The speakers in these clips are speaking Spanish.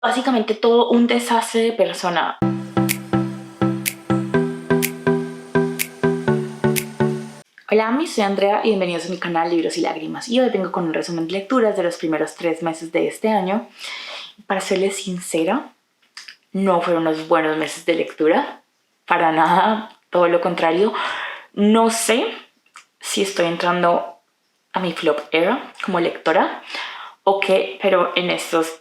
básicamente todo un desastre de persona. Hola, soy Andrea y bienvenidos a mi canal Libros y Lágrimas. Y hoy vengo con un resumen de lecturas de los primeros 3 meses de este año. Para serles sincera, no fueron unos buenos meses de lectura, para nada, todo lo contrario. No sé si estoy entrando a mi flop era como lectora o qué, pero en estos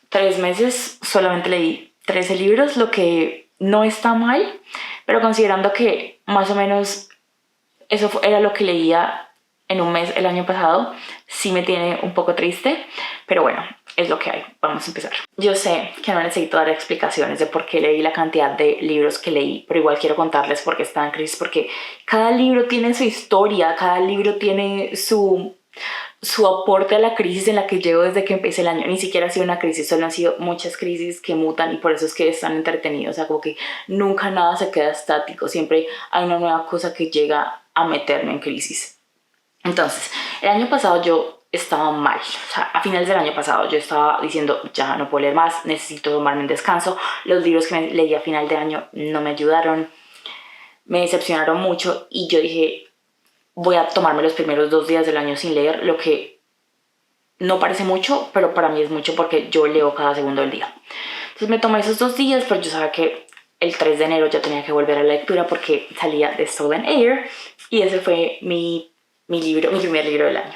3 meses solamente leí 13 libros, lo que no está mal, pero considerando que más o menos eso era lo que leía en un mes el año pasado, sí me tiene un poco triste, pero bueno, es lo que hay. Vamos a empezar. Yo sé que no necesito dar explicaciones de por qué leí la cantidad de libros que leí, pero igual quiero contarles por qué estaba en crisis, porque cada libro tiene su historia, cada libro tiene su aporte a la crisis en la que llevo desde que empecé el año. Ni siquiera ha sido una crisis, solo han sido muchas crisis que mutan y por eso es que están entretenidos. O sea, como que nunca nada se queda estático, siempre hay una nueva cosa que llega a meterme en crisis. Entonces, el año pasado yo estaba mal, o sea, a finales del año pasado yo estaba diciendo ya no puedo leer más, necesito tomarme un descanso. Los libros que me leí a final de año no me ayudaron, me decepcionaron mucho y yo dije voy a tomarme los primeros 2 días del año sin leer, lo que no parece mucho, pero para mí es mucho porque yo leo cada segundo del día. Entonces me tomé esos 2 días, pero yo sabía que el 3 de enero ya tenía que volver a la lectura porque salía de Stolen Air y ese fue mi primer libro del año.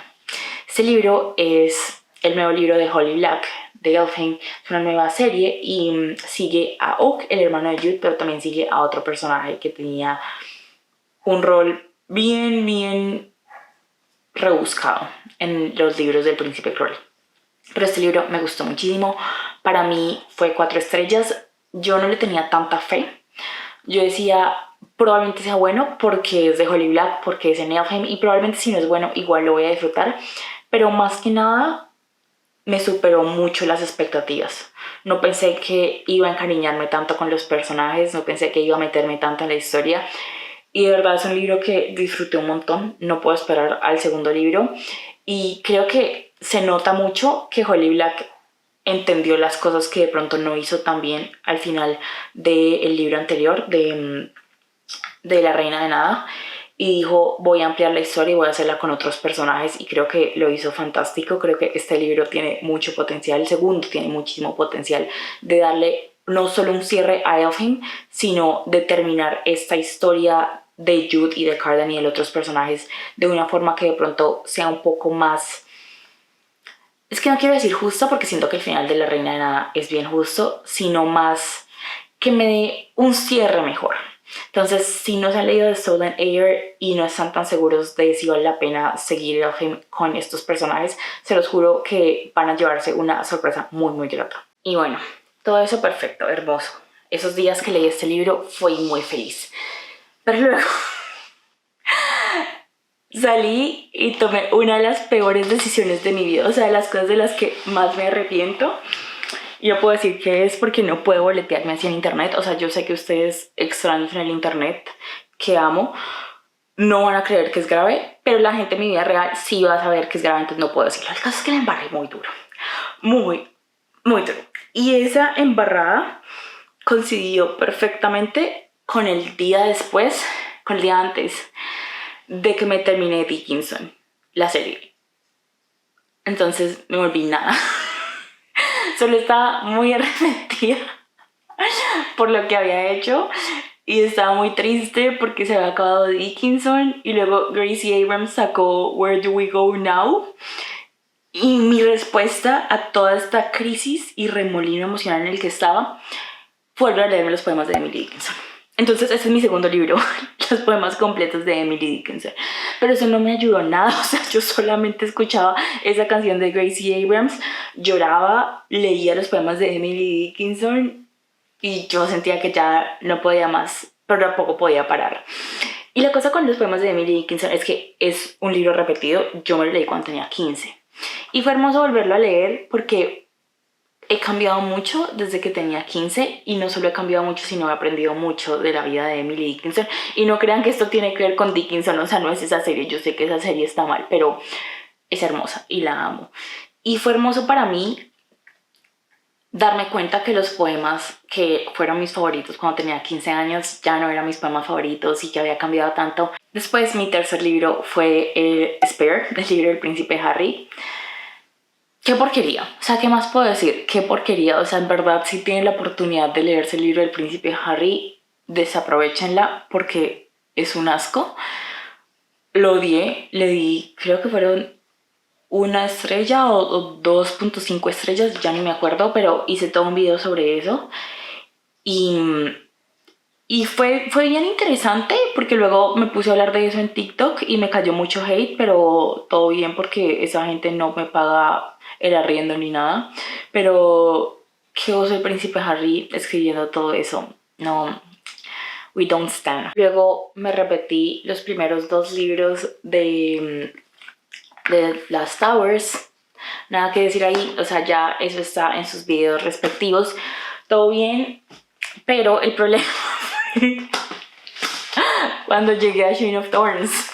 Este libro es el nuevo libro de Holly Black, de Elfhame. Es una nueva serie y sigue a Oak, el hermano de Jude, pero también sigue a otro personaje que tenía un rol bien rebuscado en los libros del Príncipe Cruel. Pero este libro me gustó muchísimo. Para mí fue 4 estrellas. Yo no le tenía tanta fe. Yo decía, probablemente sea bueno porque es de Holly Black, porque es en Elfhame y probablemente si no es bueno igual lo voy a disfrutar. Pero más que nada me superó mucho las expectativas. No pensé que iba a encariñarme tanto con los personajes, no pensé que iba a meterme tanto en la historia. Y de verdad es un libro que disfruté un montón, no puedo esperar al segundo libro. Y creo que se nota mucho que Holly Black entendió las cosas que de pronto no hizo tan bien al final del libro anterior, de La Reina de Nada. Y dijo, voy a ampliar la historia y voy a hacerla con otros personajes. Y creo que lo hizo fantástico. Creo que este libro tiene mucho potencial. El segundo tiene muchísimo potencial de darle no solo un cierre a Elfhame, sino de terminar esta historia de Jude y de Cardan y de otros personajes de una forma que de pronto sea un poco más... Es que no quiero decir justo porque siento que el final de La Reina de Nada es bien justo, sino más que me dé un cierre mejor. Entonces, si no se han leído The Stolen Air y no están tan seguros de si vale la pena seguir con estos personajes, se los juro que van a llevarse una sorpresa muy grata. Y bueno, todo eso perfecto, hermoso. Esos días que leí este libro fui muy feliz. Pero luego salí y tomé una de las peores decisiones de mi vida, o sea, de las cosas de las que más me arrepiento. Yo puedo decir que es porque no puedo boletearme así en internet. O sea, yo sé que ustedes extraños en el internet, que amo, no van a creer que es grave, pero la gente en mi vida real sí va a saber que es grave, entonces no puedo decirlo. El caso es que la embarré muy duro, muy duro. Y esa embarrada coincidió perfectamente con el día después, con el día antes de que me terminé Dickinson, la serie. Entonces me volví nada. Solo estaba muy arrepentida por lo que había hecho y estaba muy triste porque se había acabado Dickinson y luego Gracie Abrams sacó Where Do We Go Now y mi respuesta a toda esta crisis y remolino emocional en el que estaba fue volver a leerme los poemas de Emily Dickinson. Entonces ese es mi segundo libro, los poemas completos de Emily Dickinson. Pero eso no me ayudó nada, o sea, yo solamente escuchaba esa canción de Gracie Abrams, lloraba, leía los poemas de Emily Dickinson y yo sentía que ya no podía más, pero tampoco podía parar. Y la cosa con los poemas de Emily Dickinson es que es un libro repetido, yo me lo leí cuando tenía 15. Y fue hermoso volverlo a leer porque he cambiado mucho desde que tenía 15 y no solo he cambiado mucho, sino he aprendido mucho de la vida de Emily Dickinson. Y no crean que esto tiene que ver con Dickinson, o sea, no es esa serie, yo sé que esa serie está mal, pero es hermosa y la amo. Y fue hermoso para mí darme cuenta que los poemas que fueron mis favoritos cuando tenía 15 años ya no eran mis poemas favoritos y que había cambiado tanto. Después mi tercer libro fue Spare, del libro del príncipe Harry. Qué porquería, o sea, ¿qué más puedo decir? Qué porquería, o sea, en verdad, si tienen la oportunidad de leerse el libro del príncipe Harry, desaprovechenla porque es un asco. Lo odié, le di, creo que fueron una estrella o 2.5 estrellas, ya ni me acuerdo, pero hice todo un video sobre eso. Y, y fue bien interesante porque luego me puse a hablar de eso en TikTok y me cayó mucho hate, pero todo bien porque esa gente no me paga el arriendo ni nada. Pero qué oso el príncipe Harry escribiendo todo eso. No, we don't stand. Luego me repetí los primeros dos libros de las Towers. Nada que decir ahí, o sea, ya eso está en sus videos respectivos. Todo bien, pero el problema fue cuando llegué a Shane of Thorns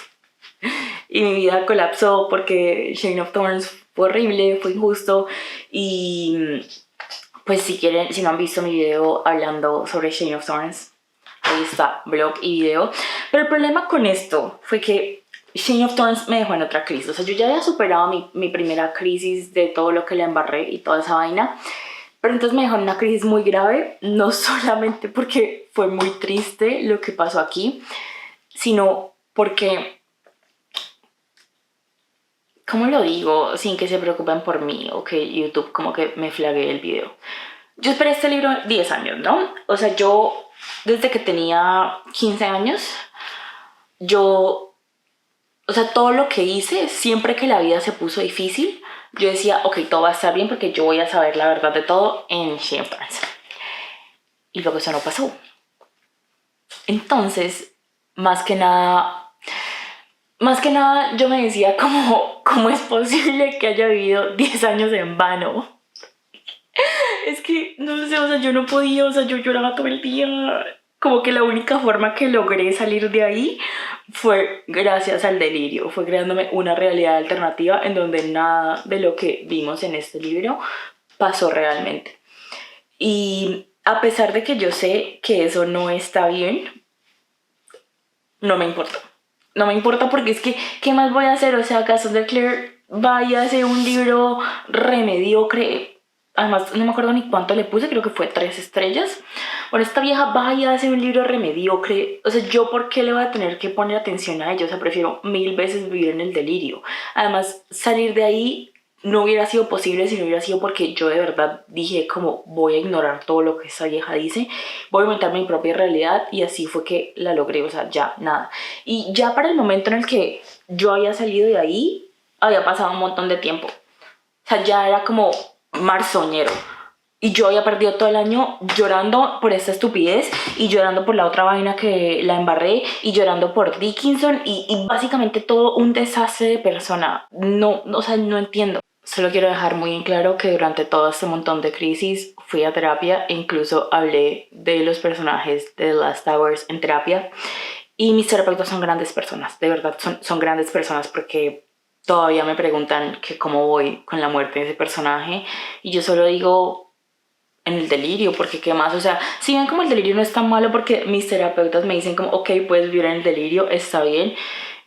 y mi vida colapsó porque Shane of Thorns fue horrible, fue injusto y pues si quieren, si no han visto mi video hablando sobre Shane of Thorns, ahí está, blog y video. Pero el problema con esto fue que Shane of Thorns me dejó en otra crisis. O sea, yo ya había superado mi primera crisis de todo lo que le embarré y toda esa vaina. Pero entonces me dejó en una crisis muy grave, no solamente porque fue muy triste lo que pasó aquí, sino porque, ¿cómo lo digo? Sin que se preocupen por mí o que YouTube como que me flaguee el video. Yo esperé este libro 10 años, ¿no? O sea, yo desde que tenía 15 años, yo, o sea, todo lo que hice, siempre que la vida se puso difícil, yo decía, ok, todo va a estar bien porque yo voy a saber la verdad de todo en Shane of Thorns. Y luego eso no pasó. Entonces, más que nada yo me decía cómo es posible que haya vivido 10 años en vano. Es que, no sé, o sea, yo no podía, o sea, yo lloraba todo el día. Como que la única forma que logré salir de ahí fue gracias al delirio, fue creándome una realidad alternativa en donde nada de lo que vimos en este libro pasó realmente. Y a pesar de que yo sé que eso no está bien, no me importa. No me importa porque es que, ¿qué más voy a hacer? O sea, Gaston de Clare vaya a hacer un libro re mediocre. Además, no me acuerdo ni cuánto le puse, creo que fue 3 estrellas. Bueno, esta vieja vaya a hacer un libro re mediocre. O sea, ¿yo por qué le voy a tener que poner atención a ella? O sea, prefiero 1000 veces vivir en el delirio. Además, salir de ahí no hubiera sido posible si no hubiera sido porque yo de verdad dije como voy a ignorar todo lo que esa vieja dice, voy a inventar mi propia realidad y así fue que la logré, o sea, ya, nada. Y ya para el momento en el que yo había salido de ahí, había pasado un montón de tiempo. O sea, ya era como marzoñero. Y yo había perdido todo el año llorando por esta estupidez y llorando por la otra vaina que la embarré y llorando por Dickinson y básicamente todo un desastre de persona. No, o sea, no entiendo. Solo quiero dejar muy en claro que durante todo este montón de crisis fui a terapia e incluso hablé de los personajes de The Last Towers en terapia. Y mis terapeutas son grandes personas, de verdad son grandes personas porque todavía me preguntan que cómo voy con la muerte de ese personaje y yo solo digo en el delirio, porque qué más, o sea, si ven como el delirio no es tan malo porque mis terapeutas me dicen como ok, puedes vivir en el delirio, está bien.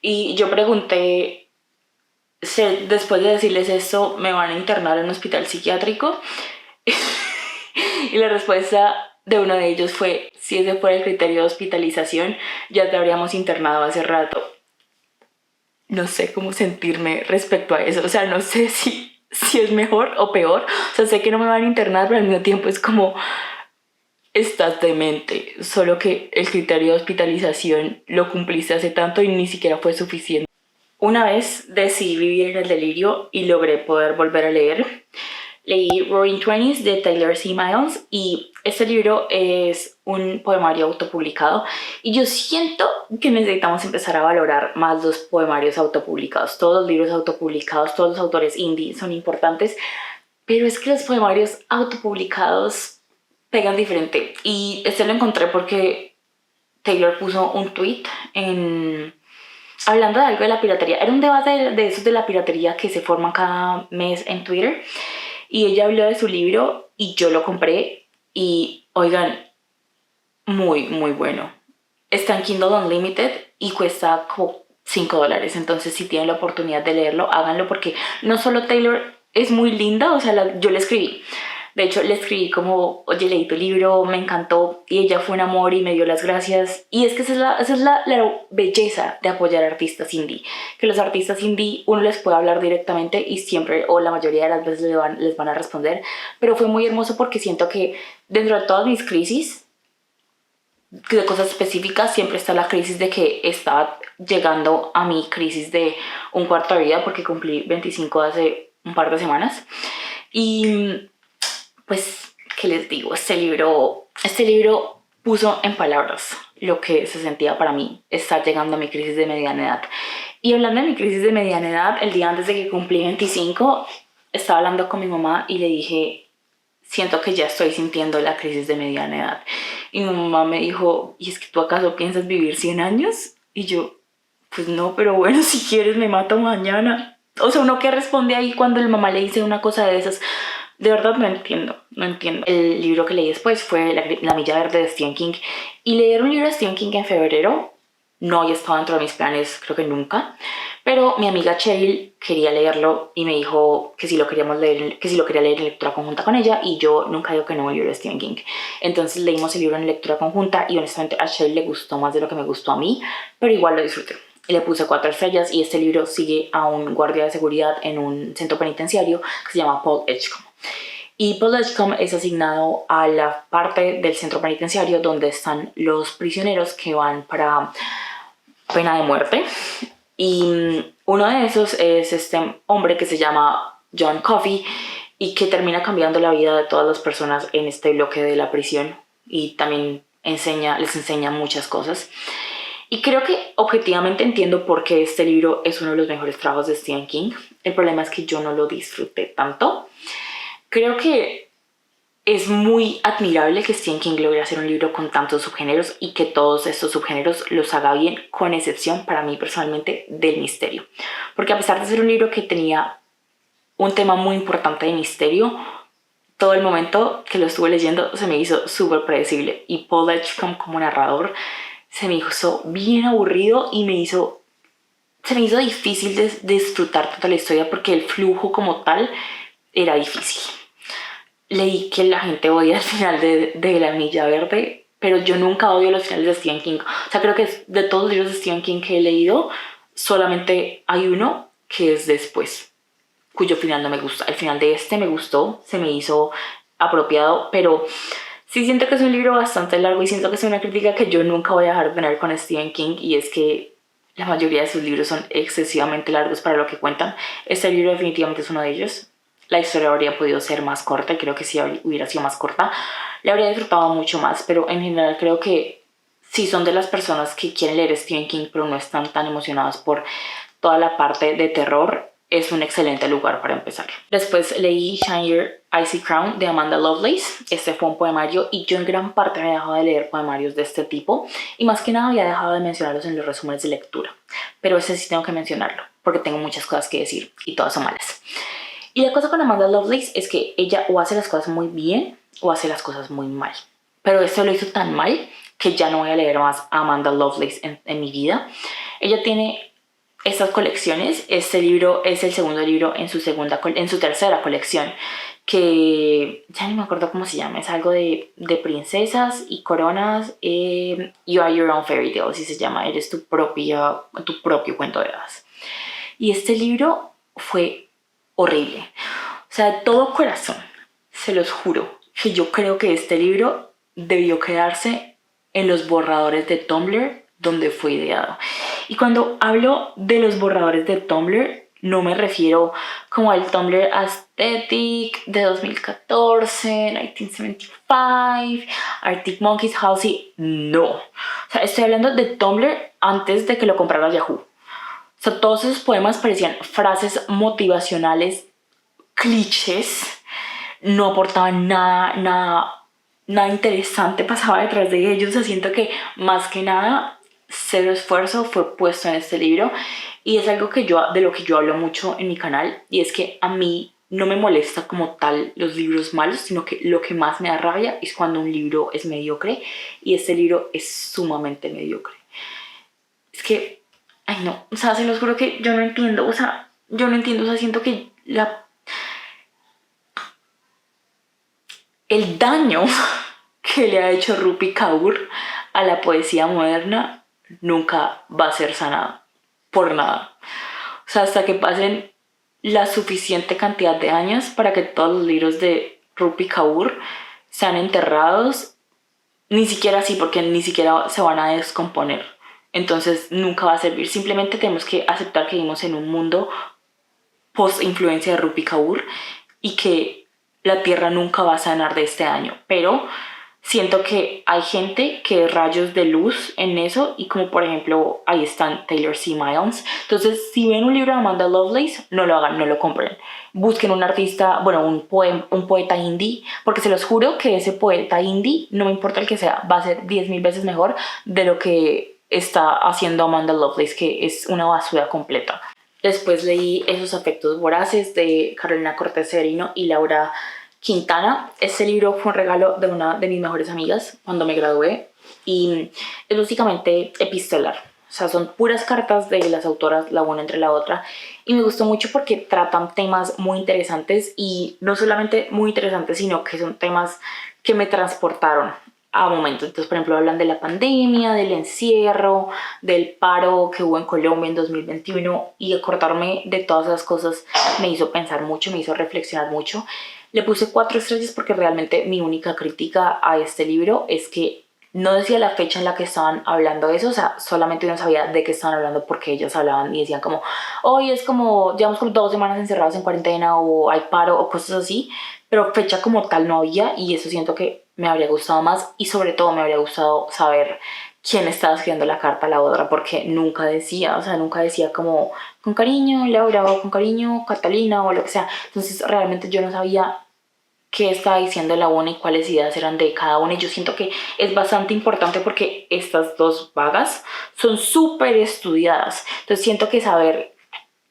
Y yo pregunté, después de decirles esto, ¿me van a internar en un hospital psiquiátrico? Y la respuesta de uno de ellos fue, si ese fuera el criterio de hospitalización, ya te habríamos internado hace rato. No sé cómo sentirme respecto a eso, o sea, no sé si es mejor o peor, o sea, sé que no me van a internar, pero al mismo tiempo es como, estás demente, solo que el criterio de hospitalización lo cumpliste hace tanto y ni siquiera fue suficiente. Una vez decidí vivir en el delirio y logré poder volver a leer. Leí Roaring Twenties de Taylor C. Miles y este libro es un poemario autopublicado y yo siento que necesitamos empezar a valorar más los poemarios autopublicados. Todos los libros autopublicados, todos los autores indie son importantes, pero es que los poemarios autopublicados pegan diferente. Y este lo encontré porque Taylor puso un tweet hablando de algo de la piratería. Era un debate de esos de la piratería que se forman cada mes en Twitter. Y ella habló de su libro y yo lo compré y, oigan, muy, muy bueno. Está en Kindle Unlimited y cuesta como $5. Entonces, si tienen la oportunidad de leerlo, háganlo porque no solo Taylor es muy linda, o sea, yo le escribí. De hecho, le escribí como, oye, leí tu libro, me encantó, y ella fue un amor y me dio las gracias. Y es que esa es la belleza de apoyar a artistas indie, que los artistas indie uno les puede hablar directamente y siempre, o la mayoría de las veces les van a responder, pero fue muy hermoso porque siento que dentro de todas mis crisis, de cosas específicas, siempre está la crisis de que estaba llegando a mi crisis de un cuarto de vida porque cumplí 25 hace un par de semanas. Y pues, ¿qué les digo? Este libro puso en palabras lo que se sentía para mí estar llegando a mi crisis de mediana edad. Y hablando de mi crisis de mediana edad, el día antes de que cumplí 25, estaba hablando con mi mamá y le dije, siento que ya estoy sintiendo la crisis de mediana edad. Y mi mamá me dijo, ¿y es que tú acaso piensas vivir 100 años? Y yo, pues no, pero bueno, si quieres me mato mañana. O sea, uno que responde ahí cuando la mamá le dice una cosa de esas. De verdad no entiendo, no entiendo. El libro que leí después fue La Milla Verde de Stephen King. Y leer un libro de Stephen King en febrero no había estado dentro de mis planes, creo que nunca. Pero mi amiga Cheryl quería leerlo y me dijo que si lo queríamos leer, que si lo quería leer en lectura conjunta con ella, y yo nunca digo que no a un libro de Stephen King. Entonces leímos el libro en lectura conjunta y honestamente a Cheryl le gustó más de lo que me gustó a mí, pero igual lo disfruté. Le puse 4 estrellas y este libro sigue a un guardia de seguridad en un centro penitenciario que se llama Paul Edgecombe. Y Paul Edgecombe es asignado a la parte del centro penitenciario donde están los prisioneros que van para pena de muerte. Y uno de esos es este hombre que se llama John Coffey y que termina cambiando la vida de todas las personas en este bloque de la prisión y también les enseña muchas cosas. Y creo que objetivamente entiendo por qué este libro es uno de los mejores trabajos de Stephen King. El problema es que yo no lo disfruté tanto. Creo que es muy admirable que Stephen King logre hacer un libro con tantos subgéneros y que todos estos subgéneros los haga bien, con excepción para mí personalmente del misterio. Porque a pesar de ser un libro que tenía un tema muy importante de misterio, todo el momento que lo estuve leyendo se me hizo súper predecible. Y Paul Edgecombe como narrador se me hizo bien aburrido y se me hizo difícil de disfrutar toda la historia porque el flujo como tal era difícil. Leí que la gente odia el final de La Milla Verde, pero yo nunca odio los finales de Stephen King. O sea, creo que de todos los libros de Stephen King que he leído, solamente hay uno que es después, cuyo final no me gusta. El final de este me gustó, se me hizo apropiado, pero sí siento que es un libro bastante largo y siento que es una crítica que yo nunca voy a dejar de tener con Stephen King, y es que la mayoría de sus libros son excesivamente largos para lo que cuentan. Este libro definitivamente es uno de ellos. La historia habría podido ser más corta y creo que si hubiera sido más corta la habría disfrutado mucho más, pero en general creo que si son de las personas que quieren leer Stephen King pero no están tan emocionadas por toda la parte de terror, es un excelente lugar para empezar. Después leí Shine Your Icy Crown de Amanda Lovelace. Este fue un poemario y yo en gran parte había dejado de leer poemarios de este tipo y más que nada había dejado de mencionarlos en los resúmenes de lectura, pero ese sí tengo que mencionarlo porque tengo muchas cosas que decir y todas son malas. Y la cosa con Amanda Lovelace es que ella o hace las cosas muy bien o hace las cosas muy mal. Pero esto lo hizo tan mal que ya no voy a leer más a Amanda Lovelace en mi vida. Ella tiene estas colecciones. Este libro es el segundo libro en su tercera colección, que ya ni me acuerdo cómo se llama. Es algo de princesas y coronas. You Are Your Own Fairy Tale, así se llama. Eres tu propio cuento de hadas. Y este libro fue horrible. O sea, de todo corazón, se los juro, que yo creo que este libro debió quedarse en los borradores de Tumblr donde fue ideado. Y cuando hablo de los borradores de Tumblr, no me refiero como al Tumblr Aesthetic de 2014, 1975, Arctic Monkeys, Halsey, no. O sea, estoy hablando de Tumblr antes de que lo comprara Yahoo. O sea, todos esos poemas parecían frases motivacionales, clichés, no aportaban nada interesante pasaba detrás de ellos. O sea, siento que más que nada cero esfuerzo fue puesto en este libro, y es algo de lo que yo hablo mucho en mi canal, y es que a mí no me molesta como tal los libros malos, sino que lo que más me da rabia es cuando un libro es mediocre, y este libro es sumamente mediocre. Es que, ay no, o sea, se los juro que yo no entiendo, o sea, siento que el daño que le ha hecho Rupi Kaur a la poesía moderna nunca va a ser sanado por nada. O sea, hasta que pasen la suficiente cantidad de años para que todos los libros de Rupi Kaur sean enterrados, ni siquiera así, porque ni siquiera se van a descomponer. Entonces nunca va a servir. Simplemente tenemos que aceptar que vivimos en un mundo post influencia de Rupi Kaur y que la Tierra nunca va a sanar de este daño. Pero siento que hay gente que rayos de luz en eso, y como por ejemplo ahí están Taylor C. Miles. Entonces, si ven un libro de Amanda Lovelace, no lo hagan, no lo compren. Busquen un artista, bueno, un poeta indie, porque se los juro que ese poeta indie, no me importa el que sea, va a ser 10.000 veces mejor de lo que está haciendo Amanda Lovelace, que es una basura completa. Después leí Esos afectos voraces de Carolina Cortés Severino y Laura Quintana. Este libro fue un regalo de una de mis mejores amigas cuando me gradué, y es básicamente epistolar. O sea, son puras cartas de las autoras la una entre la otra, y me gustó mucho porque tratan temas muy interesantes, y no solamente muy interesantes, sino que son temas que me transportaron a momentos. Entonces, por ejemplo, hablan de la pandemia, del encierro, del paro que hubo en Colombia en 2021, y acordarme de todas esas cosas me hizo pensar mucho, me hizo reflexionar mucho. Le puse 4 estrellas porque realmente mi única crítica a este libro es que no decía la fecha en la que estaban hablando de eso. O sea, solamente uno sabía de qué estaban hablando porque ellos hablaban y decían como, hoy es como, llevamos como 2 semanas encerrados en cuarentena, o hay paro o cosas así, pero fecha como tal no había, y eso siento que me habría gustado más, y sobre todo me habría gustado saber quién estaba escribiendo la carta a la otra, porque nunca decía, o sea, nunca decía como con cariño Laura, o con cariño Catalina, o lo que sea. Entonces realmente yo no sabía qué estaba diciendo la una y cuáles ideas eran de cada una, y yo siento que es bastante importante porque estas dos vagas son súper estudiadas. Entonces siento que saber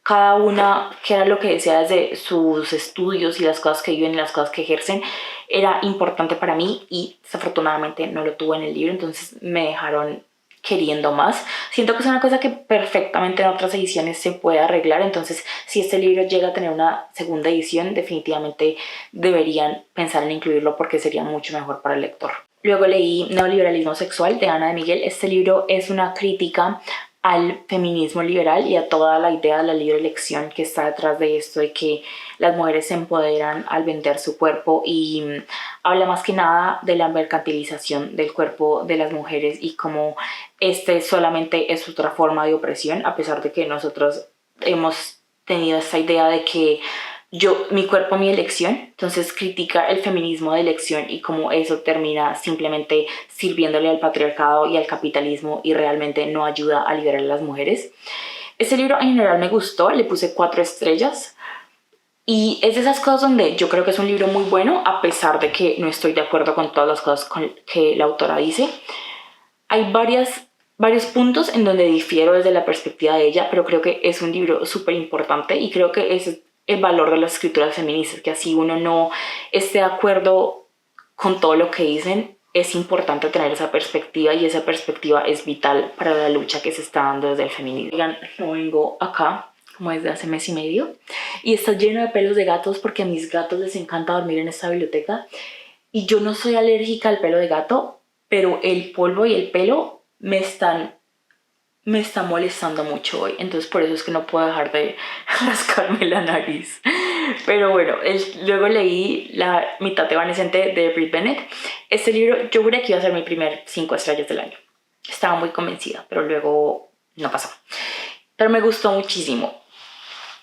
cada una qué era lo que decía desde sus estudios y las cosas que viven y las cosas que ejercen era importante para mí, y desafortunadamente no lo tuve en el libro, entonces me dejaron queriendo más. Siento que es una cosa que perfectamente en otras ediciones se puede arreglar, entonces si este libro llega a tener una segunda edición, definitivamente deberían pensar en incluirlo porque sería mucho mejor para el lector. Luego leí Neoliberalismo Sexual de Ana de Miguel. Este libro es una crítica al feminismo liberal y a toda la idea de la libre elección que está detrás de esto, de que las mujeres se empoderan al vender su cuerpo, y habla más que nada de la mercantilización del cuerpo de las mujeres y cómo este solamente es otra forma de opresión, a pesar de que nosotros hemos tenido esta idea de que mi cuerpo, mi elección. Entonces critica el feminismo de elección y cómo eso termina simplemente sirviéndole al patriarcado y al capitalismo, y realmente no ayuda a liberar a las mujeres. Este libro en general me gustó, le puse 4 estrellas, y es de esas cosas donde yo creo que es un libro muy bueno, a pesar de que no estoy de acuerdo con todas las cosas que la autora dice. Hay varios puntos en donde difiero desde la perspectiva de ella, pero creo que es un libro súper importante, y creo que es el valor de las escrituras feministas, que así uno no esté de acuerdo con todo lo que dicen, es importante tener esa perspectiva, y esa perspectiva es vital para la lucha que se está dando desde el feminismo. Oigan, no vengo acá como desde hace mes y medio, y está lleno de pelos de gatos porque a mis gatos les encanta dormir en esta biblioteca, y yo no soy alérgica al pelo de gato, pero el polvo y el pelo me está molestando mucho hoy, entonces por eso es que no puedo dejar de rascarme la nariz. Pero bueno, luego leí La mitad evanescente de Brit Bennett. Este libro yo juré que iba a ser mi primer 5 estrellas del año, estaba muy convencida, pero luego no pasó, pero me gustó muchísimo.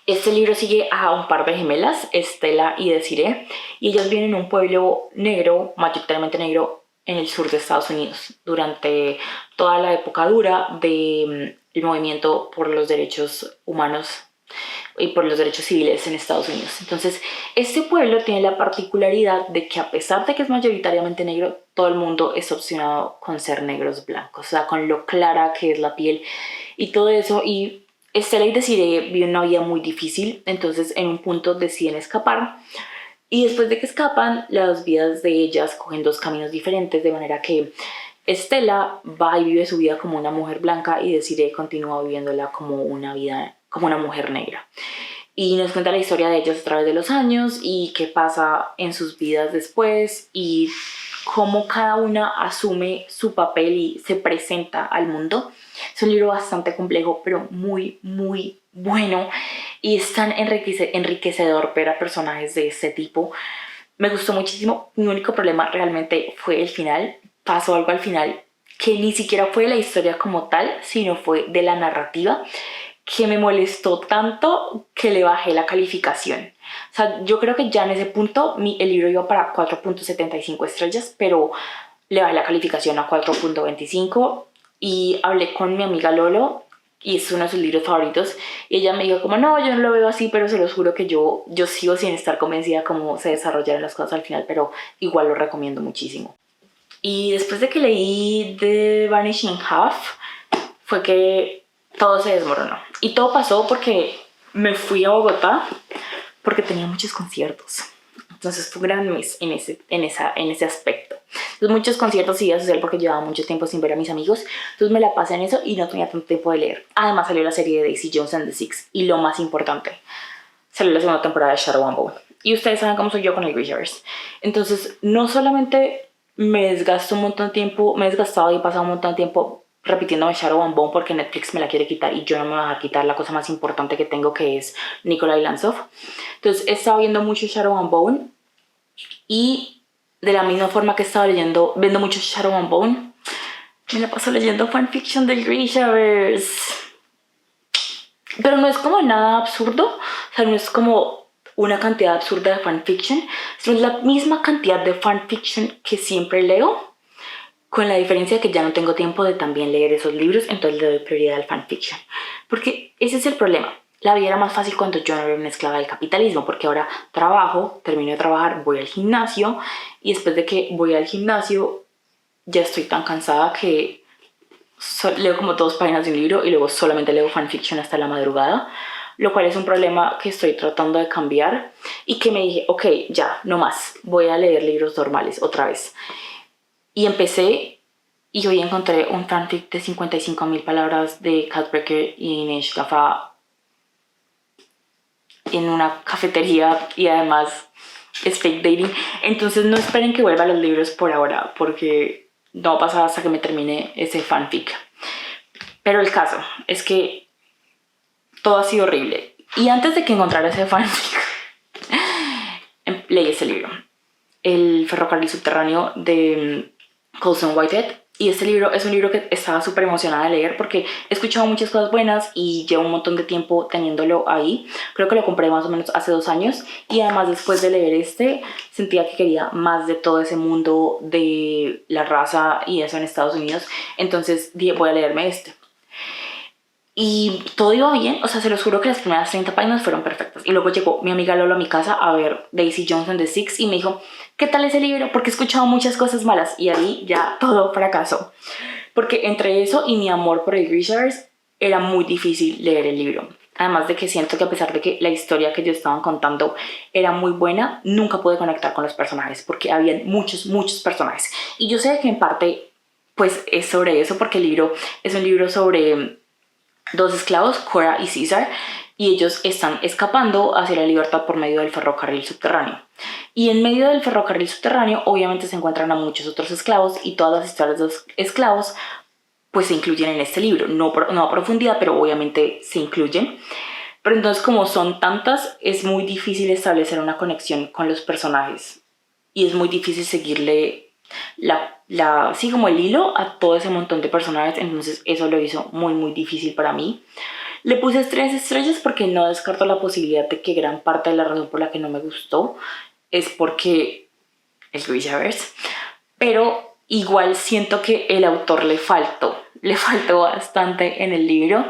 Este libro sigue a un par de gemelas, Estela y Desiree, y ellas viven en un pueblo negro, mayoritariamente negro, en el sur de Estados Unidos, durante toda la época dura del movimiento por los derechos humanos y por los derechos civiles en Estados Unidos. Entonces, este pueblo tiene la particularidad de que, a pesar de que es mayoritariamente negro, todo el mundo es obsesionado con ser negros blancos, o sea, con lo clara que es la piel y todo eso, y Estela y Desiree viven una vida muy difícil, entonces en un punto deciden escapar. Y después de que escapan, las vidas de ellas cogen dos caminos diferentes, de manera que Estela va y vive su vida como una mujer blanca y Desiree continúa viviéndola como una vida, como una mujer negra. Y nos cuenta la historia de ellas a través de los años y qué pasa en sus vidas después y cómo cada una asume su papel y se presenta al mundo. Es un libro bastante complejo, pero muy, muy bueno y es tan enriquecedor ver a personajes de este tipo. Me gustó muchísimo. Mi único problema realmente fue el final. Pasó algo al final que ni siquiera fue de la historia como tal, sino fue de la narrativa, que me molestó tanto que le bajé la calificación. O sea, yo creo que ya en ese punto el libro iba para 4.75 estrellas, pero le bajé la calificación a 4.25 y hablé con mi amiga Lolo y es uno de sus libros favoritos y ella me dijo como no, yo no lo veo así, pero se los juro que yo sigo sin estar convencida cómo se desarrollaron las cosas al final, pero igual lo recomiendo muchísimo. Y después de que leí The Vanishing Half fue que todo se desmoronó. Y todo pasó porque me fui a Bogotá porque tenía muchos conciertos. Entonces fue un gran mes en ese aspecto. Entonces muchos conciertos iba a suceder porque llevaba mucho tiempo sin ver a mis amigos. Entonces me la pasé en eso y no tenía tanto tiempo de leer. Además salió la serie de Daisy Jones and the Six. Y lo más importante, salió la segunda temporada de Shadow and Bone. Y ustedes saben cómo soy yo con el Grishaverse. Entonces no solamente me desgasto un montón de tiempo, me he desgastado y he pasado un montón de tiempo repitiéndome Shadow and Bone porque Netflix me la quiere quitar y yo no me voy a dejar quitar la cosa más importante que tengo, que es Nikolai Lanzov. Entonces he estado viendo mucho Shadow and Bone y de la misma forma que he estado viendo mucho Shadow and Bone, me la paso leyendo fanfiction del Grishaverse. Pero no es como nada absurdo, o sea, no es como una cantidad absurda de fanfiction, sino es la misma cantidad de fanfiction que siempre leo, con la diferencia de que ya no tengo tiempo de también leer esos libros, entonces le doy prioridad al fanfiction. Porque ese es el problema. La vida era más fácil cuando yo no era una esclava del capitalismo, porque ahora trabajo, termino de trabajar, voy al gimnasio, y después de que voy al gimnasio ya estoy tan cansada que leo como 2 páginas de un libro y luego solamente leo fanfiction hasta la madrugada, lo cual es un problema que estoy tratando de cambiar y que me dije, ok, ya, no más, voy a leer libros normales otra vez. Y empecé y hoy encontré un fanfic de 55.000 palabras de Kat Brecker y Inês Gaffa en una cafetería y además es fake dating. Entonces no esperen que vuelva a los libros por ahora porque no va a pasar hasta que me termine ese fanfic. Pero el caso es que todo ha sido horrible. Y antes de que encontrara ese fanfic, leí ese libro, El ferrocarril subterráneo de Colson Whitehead. Y este libro es un libro que estaba súper emocionada de leer porque he escuchado muchas cosas buenas y llevo un montón de tiempo teniéndolo ahí. Creo que lo compré más o menos hace 2 años y además después de leer sentía que quería más de todo ese mundo de la raza y eso en Estados Unidos. Entonces dije, voy a leerme este. Y todo iba bien, o sea, se los juro que las primeras 30 páginas fueron perfectas. Y luego llegó mi amiga Lola a mi casa a ver Daisy Jones and the Six y me dijo, ¿qué tal ese libro? Porque he escuchado muchas cosas malas. Y ahí ya todo fracasó. Porque entre eso y mi amor por el Grishaverse era muy difícil leer el libro. Además de que siento que a pesar de que la historia que ellos estaban contando era muy buena, nunca pude conectar con los personajes porque había muchos personajes. Y yo sé que en parte pues es sobre eso porque el libro es un libro sobre 2 esclavos, Cora y César, y ellos están escapando hacia la libertad por medio del ferrocarril subterráneo. Y en medio del ferrocarril subterráneo obviamente se encuentran a muchos otros esclavos y todas las historias de los esclavos pues se incluyen en este libro, no a profundidad, pero obviamente se incluyen. Pero entonces como son tantas, es muy difícil establecer una conexión con los personajes y es muy difícil seguirle sí, como el hilo a todo ese montón de personajes, entonces eso lo hizo muy difícil para mí. Le puse 3 estrellas porque no descarto la posibilidad de que gran parte de la razón por la que no me gustó es porque el Grishaverse, pero igual siento que el autor le faltó bastante en el libro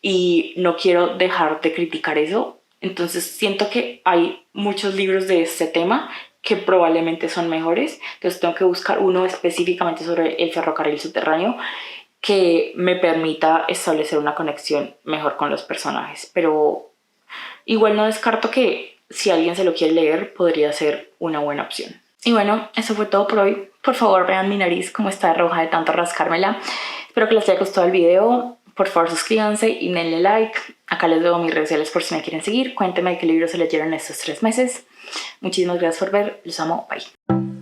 y no quiero dejar de criticar eso. Entonces siento que hay muchos libros de este tema que probablemente son mejores, entonces tengo que buscar uno específicamente sobre el ferrocarril subterráneo que me permita establecer una conexión mejor con los personajes. Pero igual no descarto que si alguien se lo quiere leer, podría ser una buena opción. Y bueno, eso fue todo por hoy. Por favor, vean mi nariz como está roja de tanto rascármela. Espero que les haya gustado el video. Por favor, suscríbanse y denle like. Acá les dejo mis redes sociales por si me quieren seguir. Cuéntenme qué libros se leyeron estos 3 meses. Muchísimas gracias por ver. Los amo. Bye.